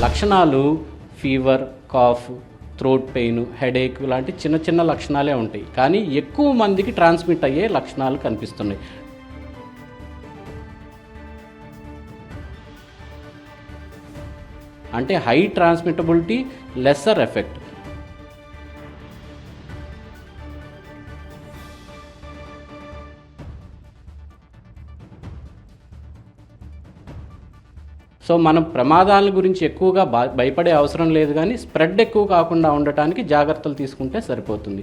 లక్షణాలు fever, cough, throat pain, headache లాంటి చిన్న చిన్న లక్షణాలే ఉంటాయి. కానీ ఎక్కువ మందికి ట్రాన్స్మిట్ అయ్యే లక్షణాలు కనిపిస్తున్నాయి. అంటే హై ట్రాన్స్మిటబిలిటీ, లెస్సర్ ఎఫెక్ట్. సో మనం ప్రమాదాల గురించి ఎక్కువగా భయపడే అవసరం లేదు, కానీ స్ప్రెడ్ ఎక్కువ కాకుండా ఉండటానికి జాగ్రత్తలు తీసుకుంటే సరిపోతుంది.